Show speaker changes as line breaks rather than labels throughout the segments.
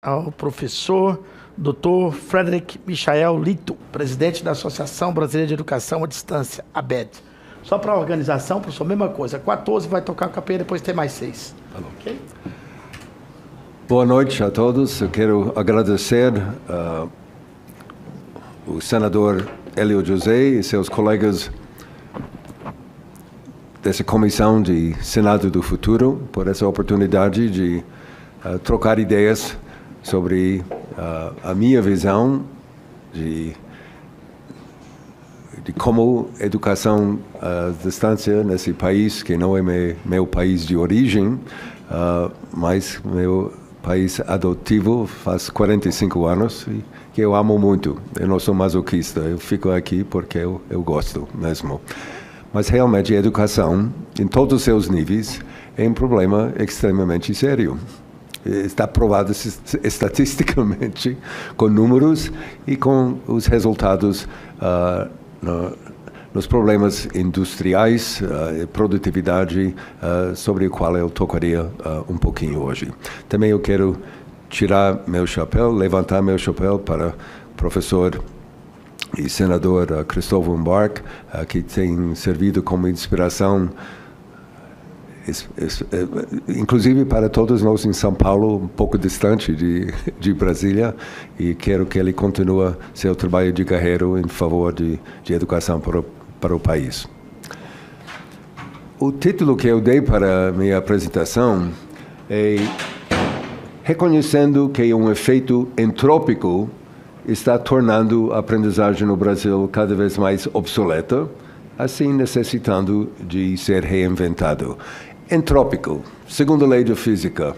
Ao professor Dr. Frederic Michael Lito, presidente da Associação Brasileira de Educação à Distância, ABED. Só para a organização, professor, mesma coisa. 14 vai tocar o capoeira, depois tem mais 6. Okay?
Boa noite a todos. Eu quero agradecer o senador Hélio José e seus colegas dessa Comissão de Senado do Futuro por essa oportunidade de trocar ideias sobre a minha visão de como educação à distância nesse país, que não é meu país de origem, mas meu país adotivo faz 45 anos e que eu amo muito. Eu não sou masoquista, eu fico aqui porque eu gosto mesmo. Mas realmente a educação, em todos os seus níveis, é um problema extremamente sério. Está provado estatisticamente com números e com os resultados nos problemas industriais, produtividade, sobre o qual eu tocaria um pouquinho hoje. Também eu quero tirar meu chapéu, levantar meu chapéu para o professor e senador Cristóvão Buarque, que tem servido como inspiração, inclusive para todos nós em São Paulo, um pouco distante de Brasília, e quero que ele continue seu trabalho de carreira em favor de educação para o país. O título que eu dei para a minha apresentação é Reconhecendo que um efeito entrópico está tornando a aprendizagem no Brasil cada vez mais obsoleta, assim necessitando de ser reinventado. Entrópico, segundo a lei da física,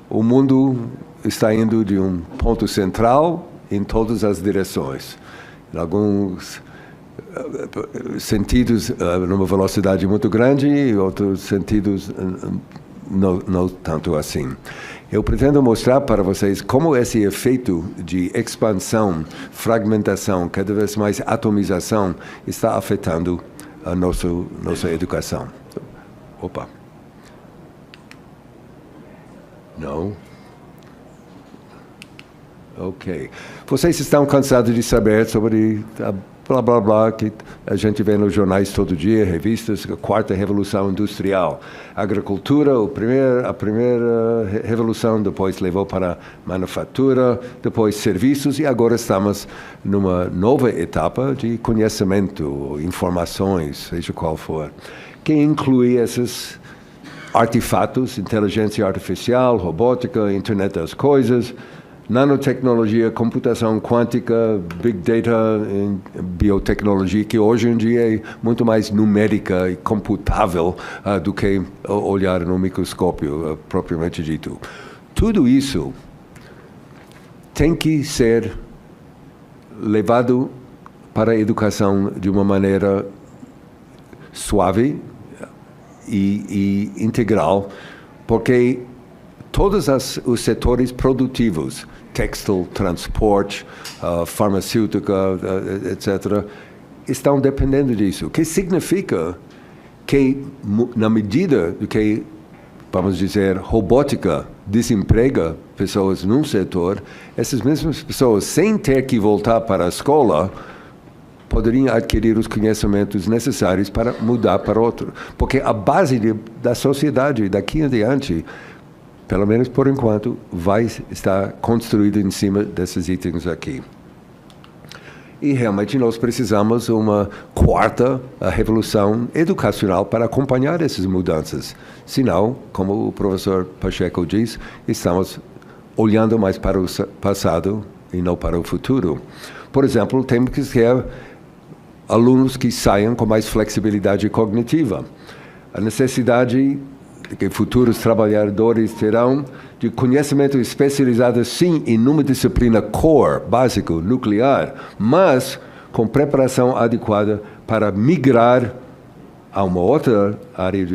o mundo está indo de um ponto central em todas as direções. Em alguns sentidos, numa velocidade muito grande, e outros sentidos, não tanto assim. Eu pretendo mostrar para vocês como esse efeito de expansão, fragmentação, cada vez mais atomização, está afetando a nossa educação. Opa. Não. Ok. Vocês estão cansados de saber sobre blá, blá, blá, que a gente vê nos jornais todo dia, revistas, a quarta revolução industrial. A agricultura, a primeira revolução, depois levou para a manufatura, depois serviços, e agora estamos numa nova etapa de conhecimento, informações, seja qual for, que inclui esses artefatos, inteligência artificial, robótica, internet das coisas, nanotecnologia, computação quântica, big data, biotecnologia, que hoje em dia é muito mais numérica e computável do que olhar no microscópio, propriamente dito. Tudo isso tem que ser levado para a educação de uma maneira suave e integral, porque todos os setores produtivos, textil, transporte, farmacêutica, etc., estão dependendo disso. O que significa que, na medida que, vamos dizer, robótica desemprega pessoas num setor, essas mesmas pessoas, sem ter que voltar para a escola, poderiam adquirir os conhecimentos necessários para mudar para outro. Porque a base da sociedade daqui em diante, pelo menos por enquanto, vai estar construído em cima desses itens aqui. E realmente nós precisamos de uma quarta revolução educacional para acompanhar essas mudanças. Senão, como o professor Pacheco diz, estamos olhando mais para o passado e não para o futuro. Por exemplo, temos que ter alunos que saiam com mais flexibilidade cognitiva. A necessidade que futuros trabalhadores terão de conhecimento especializado, sim, em uma disciplina core, básico, nuclear, mas com preparação adequada para migrar a uma outra área,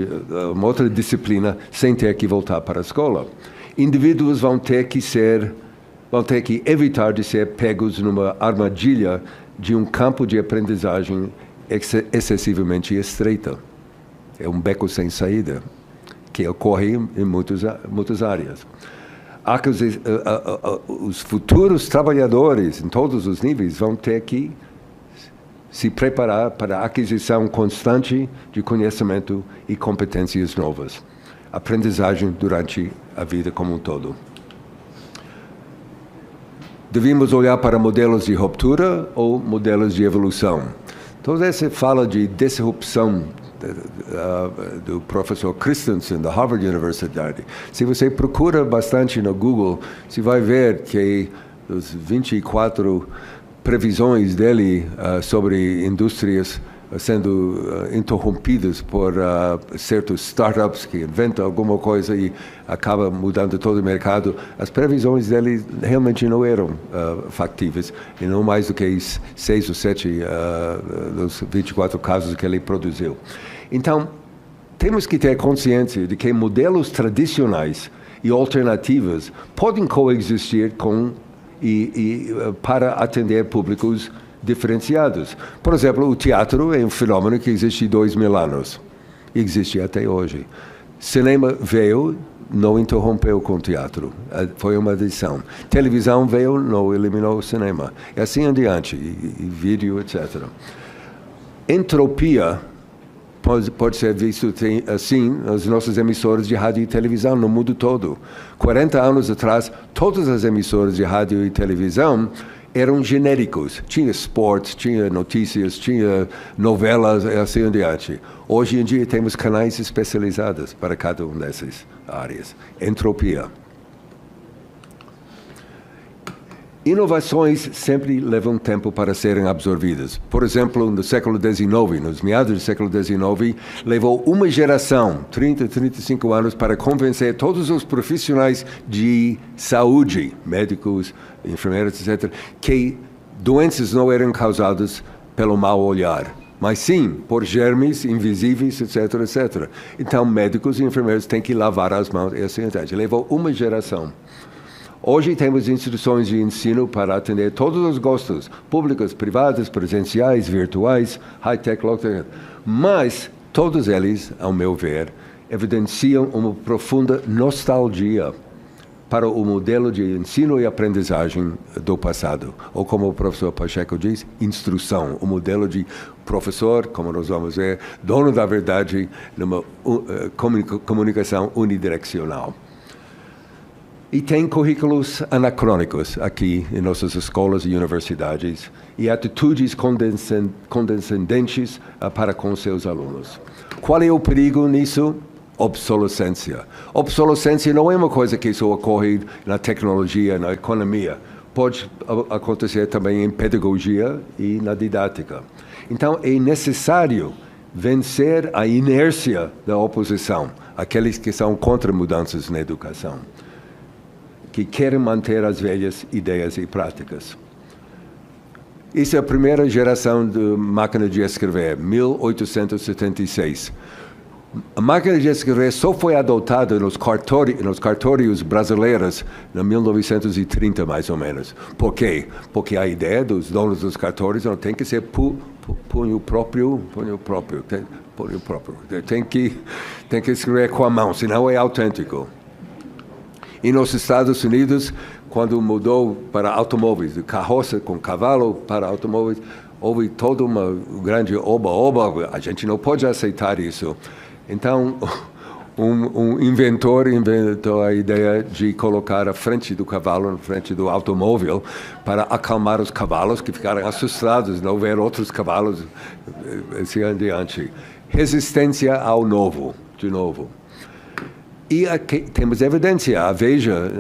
uma outra disciplina, sem ter que voltar para a escola. Indivíduos vão ter que evitar de ser pegos numa armadilha de um campo de aprendizagem excessivamente estreita. É um beco sem saída, que ocorre em muitas áreas. os futuros trabalhadores em todos os níveis vão ter que se preparar para a aquisição constante de conhecimento e competências novas. Aprendizagem durante a vida como um todo. Devíamos olhar para modelos de ruptura ou modelos de evolução. Então, essa fala de disrupção do professor Christensen, da Harvard University. Se você procura bastante no Google, você vai ver que os 24 previsões dele sobre indústrias sendo interrompidas por certos startups que inventam alguma coisa e acaba mudando todo o mercado, as previsões dele realmente não eram factíveis, e não mais do que 6 ou 7 dos 24 casos que ele produziu. Então, temos que ter consciência de que modelos tradicionais e alternativas podem coexistir para atender públicos diferenciados. Por exemplo, o teatro é um fenômeno que existe há 2000 anos. Existe até hoje. Cinema veio, não interrompeu com o teatro. Foi uma adição. Televisão veio, não eliminou o cinema. E assim em diante, e vídeo, etc. Entropia pode ser visto assim nas nossas emissoras de rádio e televisão no mundo todo. 40 anos atrás, todas as emissoras de rádio e televisão eram genéricos. Tinha esportes, tinha notícias, tinha novelas e assim em diante. Hoje em dia temos canais especializados para cada uma dessas áreas. Entropia. Inovações sempre levam tempo para serem absorvidas. Por exemplo, no século XIX, nos meados do século XIX, levou uma geração, 30, 35 anos, para convencer todos os profissionais de saúde, médicos, enfermeiros, etc., que doenças não eram causadas pelo mau olhar, mas sim por germes invisíveis, etc., etc. Então, médicos e enfermeiros têm que lavar as mãos e assim adiante. Levou uma geração. Hoje temos instituições de ensino para atender todos os gostos, públicas, privadas, presenciais, virtuais, high-tech, low-tech. Mas todos eles, ao meu ver, evidenciam uma profunda nostalgia para o modelo de ensino e aprendizagem do passado. Ou como o professor Pacheco diz, instrução, o modelo de professor, como nós vamos ver, dono da verdade numa comunicação unidirecional. E tem currículos anacrônicos aqui em nossas escolas e universidades e atitudes condescendentes para com seus alunos. Qual é o perigo nisso? Obsolescência. Obsolescência não é uma coisa que só ocorre na tecnologia, na economia. Pode acontecer também em pedagogia e na didática. Então, é necessário vencer a inércia da oposição, aqueles que são contra mudanças na educação, que querem manter as velhas ideias e práticas. Essa é a primeira geração de máquina de escrever, 1876. A máquina de escrever só foi adotada nos cartórios brasileiros em 1930, mais ou menos. Por quê? Porque a ideia dos donos dos cartórios não tem que ser punho próprio. Tem que escrever com a mão, senão é autêntico. E nos Estados Unidos, quando mudou para automóveis, de carroça com cavalo para automóveis, houve toda uma grande oba-oba. A gente não pode aceitar isso. Então, um inventor inventou a ideia de colocar a frente do cavalo na frente do automóvel para acalmar os cavalos que ficaram assustados, não ver outros cavalos, assim adiante. Resistência ao novo, de novo. E aqui temos evidência. A Veja,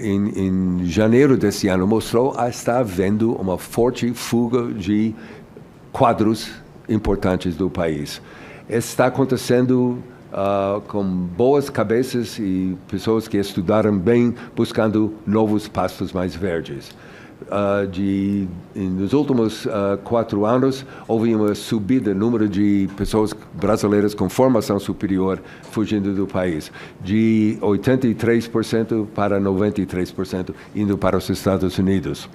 em janeiro desse ano, mostrou que está havendo uma forte fuga de quadros importantes do país. Está acontecendo com boas cabeças e pessoas que estudaram bem, buscando novos pastos mais verdes. Nos últimos 4 anos, houve uma subida no número de pessoas brasileiras com formação superior fugindo do país, de 83% para 93%, indo para os Estados Unidos.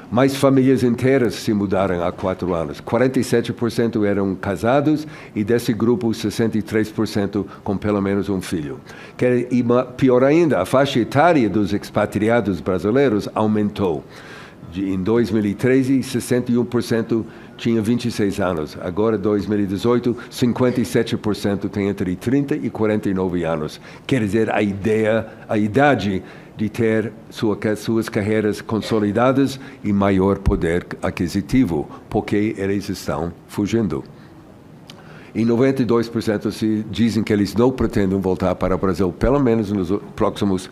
Mais famílias inteiras se mudaram há 4 anos. 47% eram casados e desse grupo 63% com pelo menos um filho. E pior ainda, a faixa etária dos expatriados brasileiros aumentou. Em 2013, 61% tinha 26 anos. Agora, em 2018, 57% tem entre 30 e 49 anos. Quer dizer, a idade de ter suas carreiras consolidadas e maior poder aquisitivo, porque eles estão fugindo. E 92% se dizem que eles não pretendem voltar para o Brasil, pelo menos nos próximos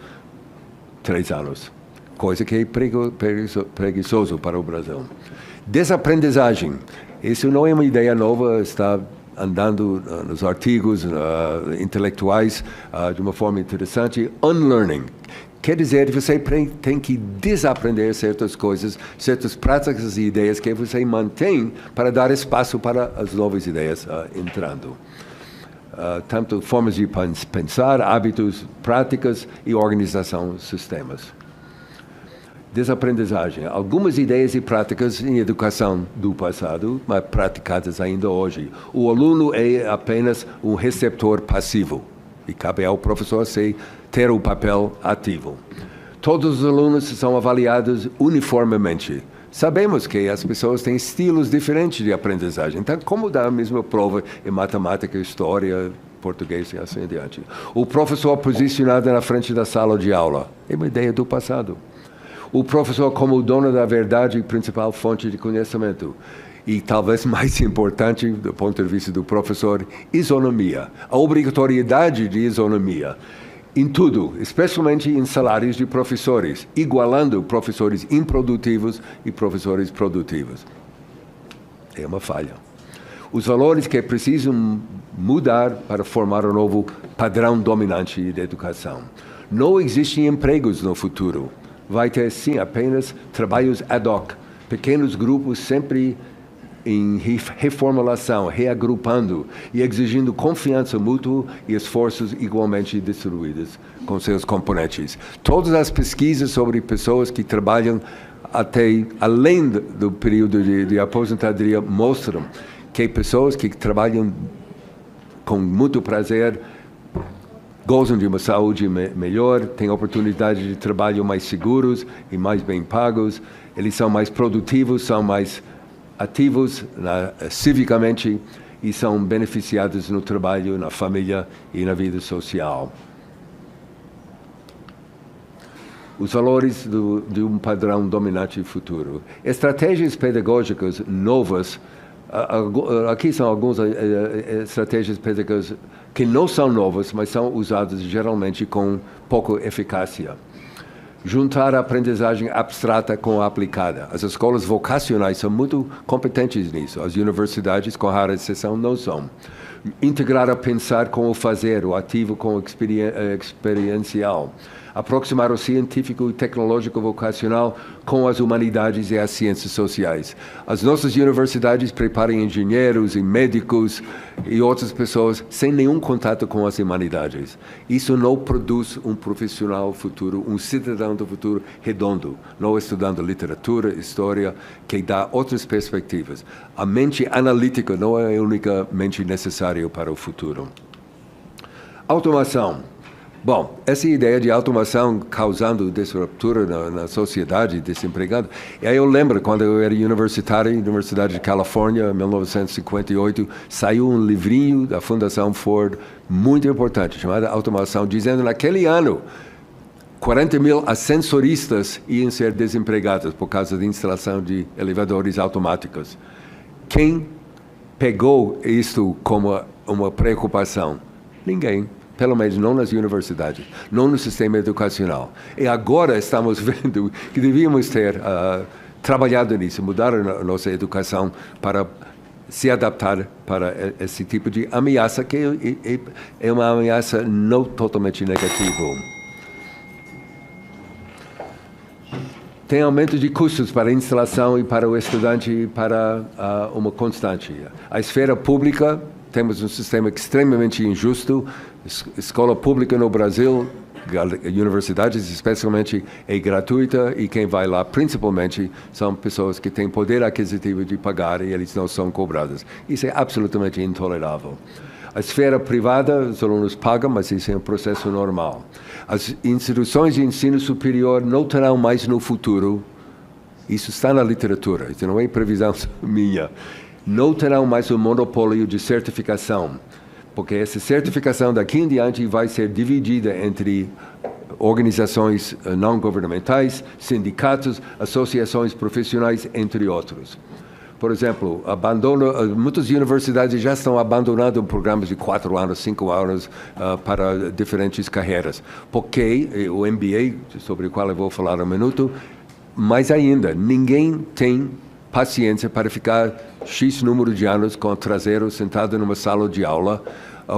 3 anos. Coisa que é preguiçoso para o Brasil. Desaprendizagem. Isso não é uma ideia nova, está andando nos artigos intelectuais de uma forma interessante. Unlearning. Quer dizer, você tem que desaprender certas coisas, certas práticas e ideias que você mantém para dar espaço para as novas ideias entrando. Tanto formas de pensar, hábitos, práticas e organização de sistemas. Desaprendizagem. Algumas ideias e práticas em educação do passado, mas praticadas ainda hoje. O aluno é apenas um receptor passivo e cabe ao professor ter o papel ativo. Todos os alunos são avaliados uniformemente. Sabemos que as pessoas têm estilos diferentes de aprendizagem. Então, como dar a mesma prova em matemática, história, português e assim adiante? O professor posicionado na frente da sala de aula é uma ideia do passado. O professor como dono da verdade e principal fonte de conhecimento. E talvez mais importante, do ponto de vista do professor, isonomia. A obrigatoriedade de isonomia em tudo, especialmente em salários de professores, igualando professores improdutivos e professores produtivos. É uma falha. Os valores que precisam mudar para formar um novo padrão dominante de educação. Não existem empregos no futuro. Vai ter, sim, apenas trabalhos ad hoc, pequenos grupos sempre em reformulação, reagrupando e exigindo confiança mútua e esforços igualmente distribuídos com seus componentes. Todas as pesquisas sobre pessoas que trabalham até além do período de aposentadoria mostram que pessoas que trabalham com muito prazer gozam de uma saúde melhor, têm oportunidades de trabalho mais seguros e mais bem pagos, eles são mais produtivos, são mais ativos civicamente e são beneficiados no trabalho, na família e na vida social. Os valores de um padrão dominante futuro. Estratégias pedagógicas novas. Aqui são algumas estratégias pedagógicas que não são novas, mas são usadas geralmente com pouca eficácia. Juntar a aprendizagem abstrata com a aplicada. As escolas vocacionais são muito competentes nisso. As universidades, com rara exceção, não são. Integrar a pensar com o fazer, o ativo com o experiencial. Aproximar o científico e tecnológico vocacional com as humanidades e as ciências sociais. As nossas universidades preparam engenheiros e médicos e outras pessoas sem nenhum contato com as humanidades. Isso não produz um profissional futuro, um cidadão do futuro redondo, não estudando literatura, história, que dá outras perspectivas. A mente analítica não é a única mente necessária para o futuro. Automação. Bom, essa ideia de automação causando disruptura na sociedade, desempregado. E aí eu lembro, quando eu era universitário, Universidade de Califórnia, em 1958, saiu um livrinho da Fundação Ford, muito importante, chamado Automação, dizendo naquele ano, 40 mil ascensoristas iam ser desempregados por causa da instalação de elevadores automáticos. Quem pegou isto como uma preocupação? Ninguém. Pelo menos não nas universidades, não no sistema educacional. E agora estamos vendo que devíamos ter trabalhado nisso, mudar a nossa educação para se adaptar para esse tipo de ameaça, que é uma ameaça não totalmente negativa. Tem aumento de custos para a instalação e para o estudante e para uma constante. A esfera pública, temos um sistema extremamente injusto. Escola pública no Brasil universidades, especialmente, é gratuita e quem vai lá, principalmente, são pessoas que têm poder aquisitivo de pagar e eles não são cobrados. Isso é absolutamente intolerável. A esfera privada, os alunos pagam, mas isso é um processo normal. As instituições de ensino superior não terão mais no futuro, isso está na literatura, isso não é previsão minha, não terão mais o monopólio de certificação, porque essa certificação daqui em diante vai ser dividida entre organizações não governamentais, sindicatos, associações profissionais, entre outros. Por exemplo, muitas universidades já estão abandonando programas de 4 anos, 5 anos para diferentes carreiras, porque o MBA, sobre o qual eu vou falar um minuto, mais ainda, ninguém tem paciência para ficar X número de anos com o traseiro sentado numa sala de aula,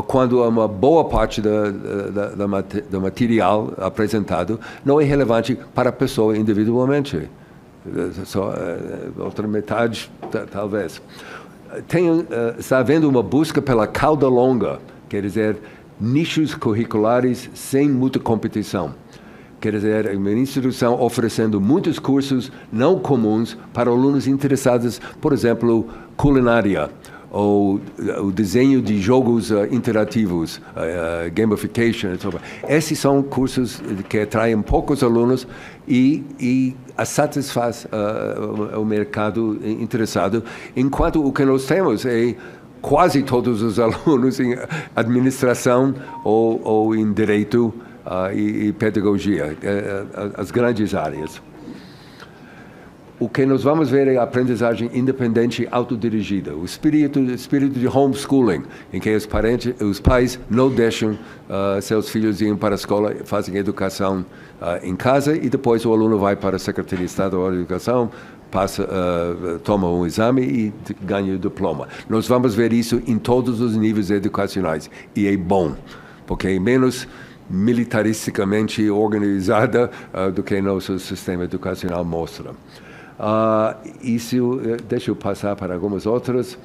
quando uma boa parte do material apresentado não é relevante para a pessoa individualmente. Só outra metade, talvez. Está havendo uma busca pela cauda longa, quer dizer, nichos curriculares sem muita competição. Quer dizer, uma instituição oferecendo muitos cursos não comuns para alunos interessados, por exemplo, culinária, ou o desenho de jogos interativos, gamification, etc. Esses são cursos que atraem poucos alunos e satisfaz o mercado interessado, enquanto o que nós temos é quase todos os alunos em administração ou em direito e pedagogia, as grandes áreas. O que nós vamos ver é a aprendizagem independente autodirigida, o espírito de homeschooling, em que os pais não deixam seus filhos irem para a escola, fazem educação em casa e depois o aluno vai para a Secretaria de Estado da Educação, toma um exame e ganha o diploma. Nós vamos ver isso em todos os níveis educacionais e é bom, porque é menos militaristicamente organizada do que nosso sistema educacional mostra. Deixa eu passar para algumas outras.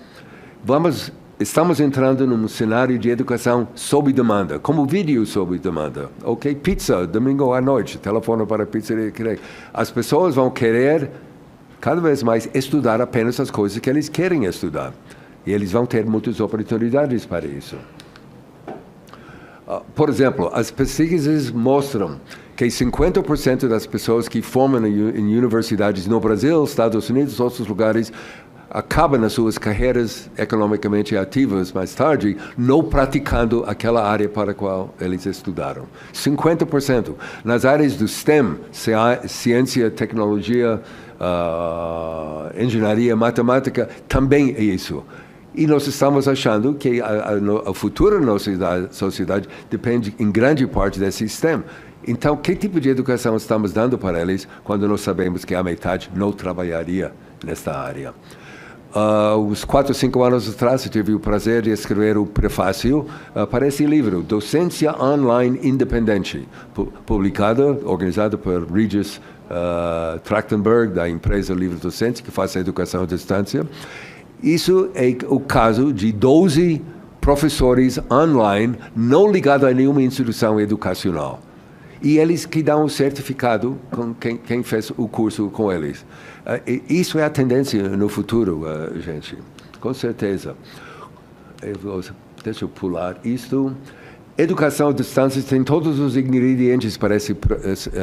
Estamos entrando num cenário de educação sob demanda, como vídeo sob demanda. Ok, pizza, domingo à noite, telefone para a pizzaria. As pessoas vão querer, cada vez mais, estudar apenas as coisas que eles querem estudar. E eles vão ter muitas oportunidades para isso. Por exemplo, as pesquisas mostram que 50% das pessoas que formam em universidades no Brasil, Estados Unidos e outros lugares acabam nas suas carreiras economicamente ativas mais tarde não praticando aquela área para a qual eles estudaram. 50%. Nas áreas do STEM, ciência, tecnologia, engenharia, matemática, também é isso. E nós estamos achando que o futuro da nossa sociedade depende em grande parte desse STEM. Então, que tipo de educação estamos dando para eles quando nós sabemos que a metade não trabalharia nesta área? Uns 4 ou 5 anos atrás, eu tive o prazer de escrever o prefácio para esse livro, Docência Online Independente, organizado por Regis Trachtenberg, da empresa Livre Docente, que faz a educação à distância. Isso é o caso de 12 professores online não ligados a nenhuma instituição educacional. E eles que dão o certificado com quem fez o curso com eles. Isso é a tendência no futuro, gente, com certeza. Deixa eu pular isto. Educação à distância tem todos os ingredientes para essa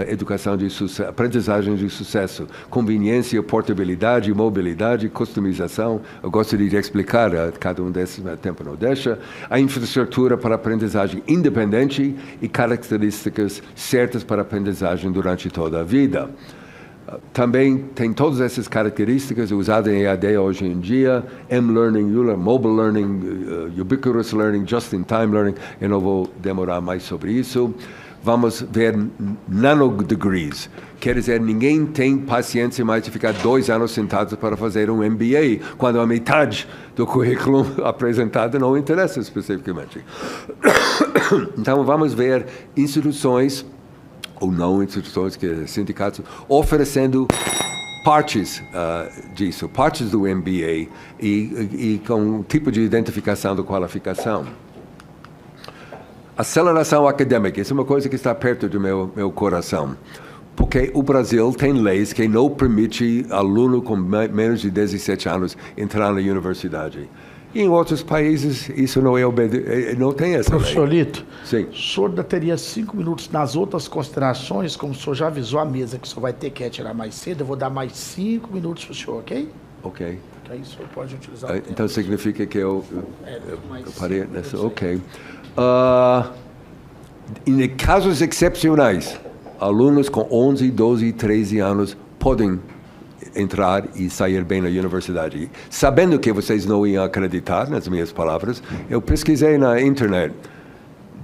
educação de sucesso, aprendizagem de sucesso. Conveniência, portabilidade, mobilidade, customização. Eu gostaria de explicar cada um desses, mas o tempo não deixa. A infraestrutura para aprendizagem independente e características certas para aprendizagem durante toda a vida. Também tem todas essas características usadas em EAD hoje em dia, M-Learning, Mobile Learning, Ubiquitous Learning, Just-in-Time Learning. Eu não vou demorar mais sobre isso. Vamos ver nanodegrees. Quer dizer, ninguém tem paciência mais de ficar 2 anos sentados para fazer um MBA, quando a metade do currículo apresentado não interessa especificamente. Então, vamos ver instituições ou não instituições, sindicatos, oferecendo partes disso, partes do MBA e com um tipo de identificação da qualificação. Aceleração acadêmica, isso é uma coisa que está perto do meu coração. Porque o Brasil tem leis que não permitem aluno com menos de 17 anos entrar na universidade. E em outros países, isso não tem essa lei.
Professor Lito,
sim.
O senhor ainda teria 5 minutos nas outras considerações, como o senhor já avisou a mesa que o senhor vai ter que retirar mais cedo, eu vou dar mais 5 minutos para o senhor, ok?
Ok.
Aí o senhor pode utilizar o tempo.
Então significa que eu parei nessa... Ok. Em casos excepcionais, alunos com 11, 12, 13 anos podem entrar e sair bem na universidade. Sabendo que vocês não iam acreditar nas minhas palavras, eu pesquisei na internet.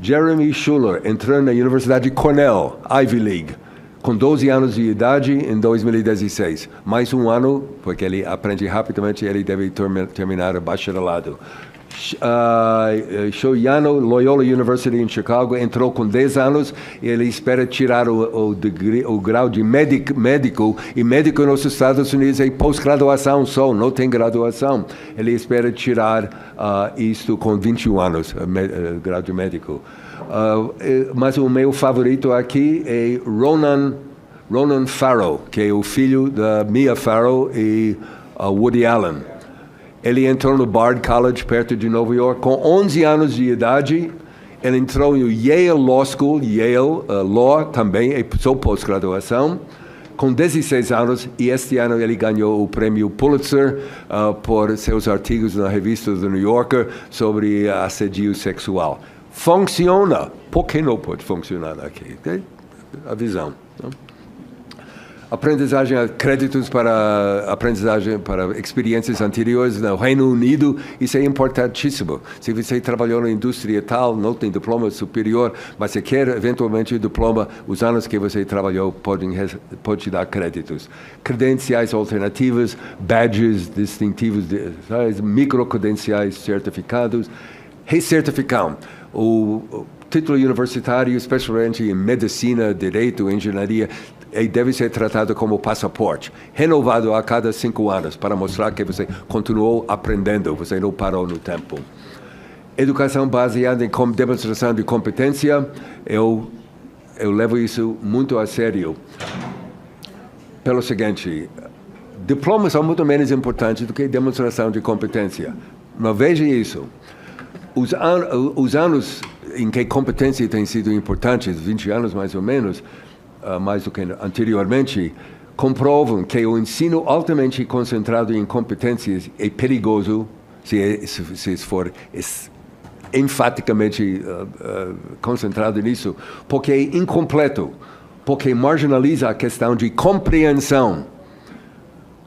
Jeremy Schuller entrou na Universidade Cornell, Ivy League, com 12 anos de idade em 2016. Mais um ano, porque ele aprende rapidamente, ele deve terminar o bacharelado. Shoyano, Loyola University em Chicago, entrou com 10 anos e ele espera tirar o grau de médico, e médico nos Estados Unidos é pós-graduação só, não tem graduação. Ele espera tirar isto com 21 anos, grau de médico. Mas o meu favorito aqui é Ronan Farrow, que é o filho da Mia Farrow e Woody Allen. Ele entrou no Bard College, perto de Nova York, com 11 anos de idade. Ele entrou no Yale Law School, Yale Law também, é só pós-graduação, com 16 anos, e este ano ele ganhou o prêmio Pulitzer por seus artigos na revista The New Yorker sobre assédio sexual. Funciona. Por que não pode funcionar aqui? A visão. Não? Aprendizagem, créditos para aprendizagem para experiências anteriores no Reino Unido, isso é importantíssimo. Se você trabalhou na indústria tal, não tem diploma superior, mas você quer eventualmente o diploma, os anos que você trabalhou pode te dar créditos. Credenciais alternativas, badges distintivos, micro-credenciais certificados, recertificação. O título universitário, especialmente em medicina, direito, engenharia, deve ser tratado como passaporte, renovado a cada 5 anos, para mostrar que você continuou aprendendo, você não parou no tempo. Educação baseada em demonstração de competência, eu levo isso muito a sério. Pelo seguinte, diplomas são muito menos importantes do que demonstração de competência. Não veja isso. Os anos em que competência tem sido importante, 20 anos mais ou menos, mais do que anteriormente, comprovam que o ensino altamente concentrado em competências é perigoso se for enfaticamente concentrado nisso, porque é incompleto, porque marginaliza a questão de compreensão.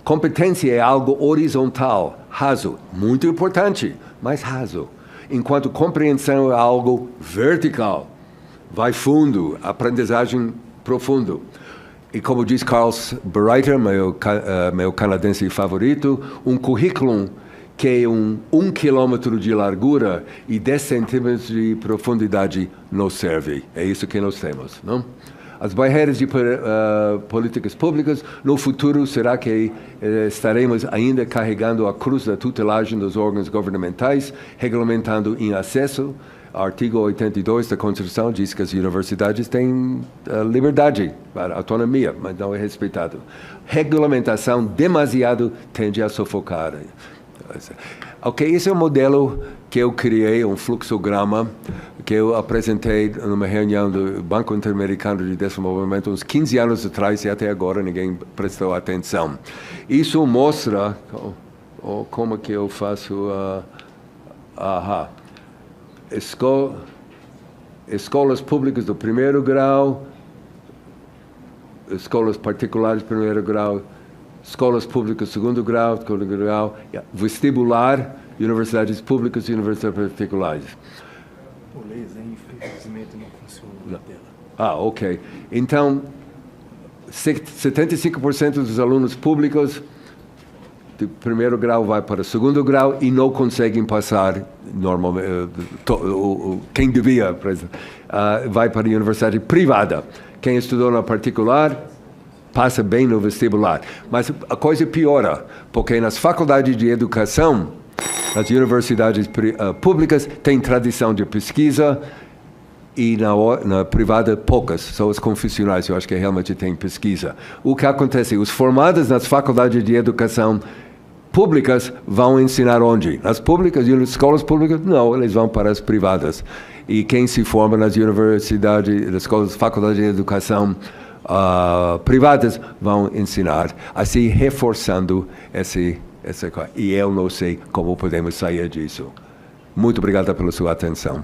Competência é algo horizontal, raso, muito importante, mas raso. Enquanto compreensão é algo vertical, vai fundo, aprendizagem profundo. E como diz Carl Breiter, meu canadense favorito, um currículo que é 1 quilômetro de largura e 10 centímetros de profundidade não serve. É isso que nós temos, não? As barreiras de políticas públicas, no futuro, será que estaremos ainda carregando a cruz da tutelagem dos órgãos governamentais, regulamentando em acesso? O artigo 82 da Constituição diz que as universidades têm liberdade para autonomia, mas não é respeitado. Regulamentação demasiado tende a sufocar. Ok, esse é o modelo que eu criei, um fluxograma que eu apresentei numa reunião do Banco Interamericano de Desenvolvimento uns 15 anos atrás e até agora ninguém prestou atenção. Isso mostra como que eu faço escolas públicas do primeiro grau, escolas particulares do primeiro grau, escolas públicas segundo grau, vestibular, universidades públicas e universidades particulares.
O laser, infelizmente, não funciona na tela.
Ok. Então, 75% dos alunos públicos do primeiro grau vai para o segundo grau e não conseguem passar normalmente. Quem devia vai para a universidade privada. Quem estudou na particular passa bem no vestibular. Mas a coisa piora, porque nas faculdades de educação, nas universidades públicas, tem tradição de pesquisa, e na privada poucas, só as confessionais, eu acho que realmente tem pesquisa. O que acontece? Os formados nas faculdades de educação públicas vão ensinar onde? Nas públicas e nas escolas públicas? Não, eles vão para as privadas. E quem se forma nas universidades, nas escolas, faculdades de educação privadas vão ensinar, assim reforçando essa coisa. E eu não sei como podemos sair disso. Muito obrigado pela sua atenção.